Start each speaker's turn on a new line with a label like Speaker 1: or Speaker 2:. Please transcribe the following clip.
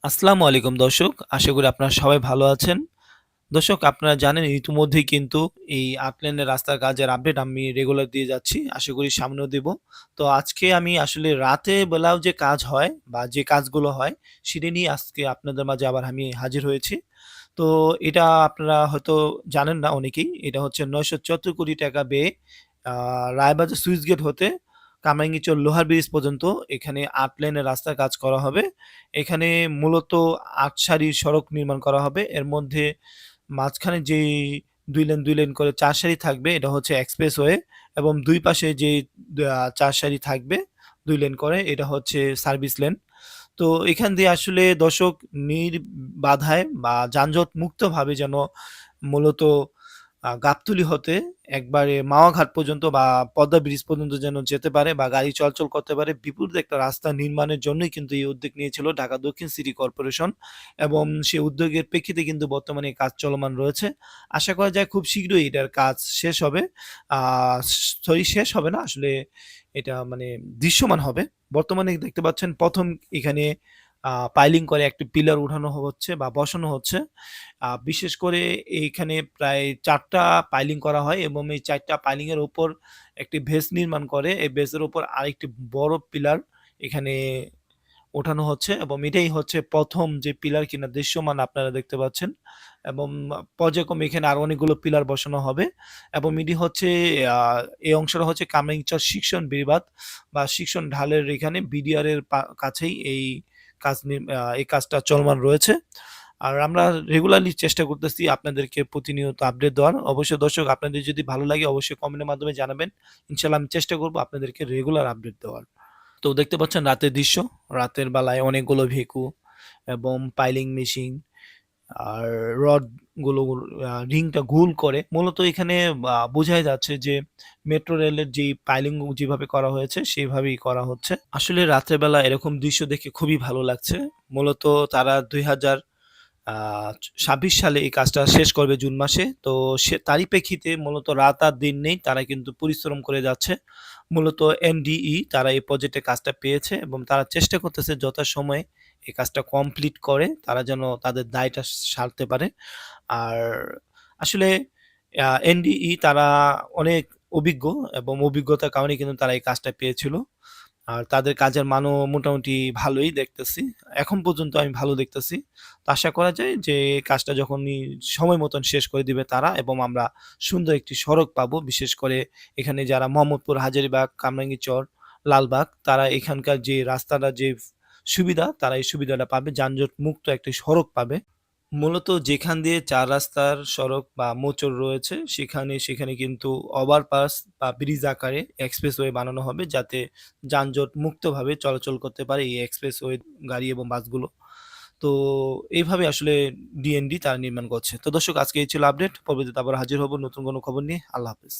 Speaker 1: আসসালামু আলাইকুম দর্শক। আশা করি আপনারা সবাই ভালো আছেন। দর্শক আপনারা জানেন ইতিমধ্যেই কিন্তু এই ৮ লেনের রাস্তার কাজের আপডেট আমি রেগুলার দিয়ে যাচ্ছি। আশা করি সামনেও দিব। তো আজকে আমি আসলে রাতে বেলাও যে কাজ হয় বা যে কাজগুলো হয় সেটা নিয়ে আজকে আপনাদের মাঝে আবার আমি হাজির হয়েছি। তো এটা আপনারা হয়তো জানেন না অনেকেই। এটা হচ্ছে ৯৭৪ কোটি টাকা ব্যয়ে আ রায়বাজার সুইচ গেট হতে কামরাঙ্গীরচর লোহার ব্রিজ পর্যন্ত এখানে ৮ লেনের রাস্তার কাজ করা হবে। এখানে মূলত ৮ সারির সড়ক নির্মাণ করা হবে। এর মধ্যে মাঝখানে যেই ২ লেন করে ৪ সারি থাকবে এটা হচ্ছে এক্সপ্রেসওয়ে এবং ২ পাশে যেই ৪ সারি থাকবে ২ লেন করে এটা হচ্ছে সার্ভিস লেন। তো এখান দিয়ে আসলে দর্শক নির্বাধায় বা যানজট মুক্তভাবে যেন মূলত গাবতলী হতে একবারে মাওয়া ঘাট পর্যন্ত বা পদ্মা ব্রিজ পর্যন্ত যেন যেতে পারে বা গাড়ি চলাচল করতে পারে বিপুল একটা রাস্তা নির্মাণের জন্যই কিন্তু এই উদ্যোগ নিয়েছিল ঢাকা দক্ষিণ সিটি কর্পোরেশন এবং সেই উদ্যোগের প্রেক্ষিতে কিন্তু বর্তমানে এই কাজ চলমান রয়েছে। আশা করা যায় খুব শীঘ্রই এটার কাজ শেষ হবে। আ সরি শেষ হবে না আসলে এটা মানে দৃশ্যমান হবে। বর্তমানে দেখতে পাচ্ছেন ১ম এখানে পাইলিং করে একটি পিলার উঠানো হচ্ছে বা বসানো হচ্ছে। বিশেষ করে এইখানে প্রায় ৪ টা পাইলিং করা হয় এবং এই ৪ টা পাইলিং এর উপর একটি ভেস নির্মাণ করে। এই ভেসের উপর আরেকটি বড় পিলার এখানে ওঠানো হচ্ছে এবং এটাই হচ্ছে ১ম যে পিলার কিনা দৃশ্যমান আপনারা দেখতে পাচ্ছেন এবং পর্যায়ক্রমে এখানে আরো অনেকগুলো পিলার বসানো হবে এবং এটি হচ্ছে আ এই অংশটা হচ্ছে কামরাঙ্গীরচর শিক্ষণ বেড়িবাঁধ বা শিক্ষণ ঢালের এখানে বিডিআর এর কাছেই এই কাজটা চলমান রয়েছে। আর আমরা রেগুলারলি চেষ্টা করতেছি আপনাদেরকে প্রতিনিয়ত আপডেট দেওয়ার। অবশ্যই দর্শক আপনাদের যদি ভালো লাগে অবশ্যই কমেন্টের মাধ্যমে জানাবেন। ইনশাআল্লাহ আমি চেষ্টা করব আপনাদেরকে রেগুলার আপডেট দেওয়ার। তো দেখতে পাচ্ছেন রাতের দৃশ্য। রাতের বেলায় অনেকগুলো ভেকু এবং পাইলিং মেশিন আর রড গুলো রিংটা গোল করে মূলত এখানে বোঝাই যাচ্ছে যে মেট্রো রেলের যেই পাইলিং যেভাবে করা হয়েছে সেভাবেই করা হচ্ছে। আসলে রাতের বেলা এরকম দৃশ্য দেখে খুবই ভালো লাগছে। মূলত তারা ২০০০ আ ২৬ সালে এই কাজটা শেষ করবে জুন মাসে। তো তারই প্রেক্ষিতে মূলত রাত আর দিন নেই। তারা কিন্তু পরিশ্রম করে যাচ্ছে। মূলত এনডিই তারা এই প্রজেক্টের কাজটা পেয়েছে এবং তারা চেষ্টা করতেছে যথাসময়ে এই কাজটা কমপ্লিট করে তারা যেন তাদের দায়টা সারতে পারে। আর আসলে এনডিই তারা অনেক অভিজ্ঞ এবং অভিজ্ঞতার কারণে কিন্তু তারা এই কাজটা পেয়েছিল। আর তাদের কাজের মানও মোটামুটি ভালোই দেখতেছি। এখন পর্যন্ত আমি ভালো দেখতেছি। তো আশা করা যায় যে কাজটা যখনই সময় মতন শেষ করে দিবে তারা এবং আমরা সুন্দর একটি সড়ক পাবো। বিশেষ করে এখানে যারা মোহাম্মদপুর, হাজারীবাগ, কামরাঙ্গীরচর, লালবাগ তারা এখানকার যে রাস্তাটা যে সুবিধা তারা এই সুবিধাটা পাবে। যানজট মুক্ত একটি সড়ক পাবে। মূলত যেখান দিয়ে ৪ রাস্তার সড়ক বা মোচড় রয়েছে সেখানে কিন্তু ওভারপাস বা ব্রিজ আকারে এক্সপ্রেসওয়ে বানানো হবে যাতে যানজট মুক্তভাবে চলাচল করতে পারে এই এক্সপ্রেসওয়ে গাড়ি এবং বাসগুলো। তো এইভাবে আসলে ডিএনডি তারা নির্মাণ করছে। তো দর্শক আজকে এই ছিল আপডেট। পরবর্তীতে আবার হাজির হব নতুন কোনো খবর নিয়ে। আল্লাহ হাফেজ।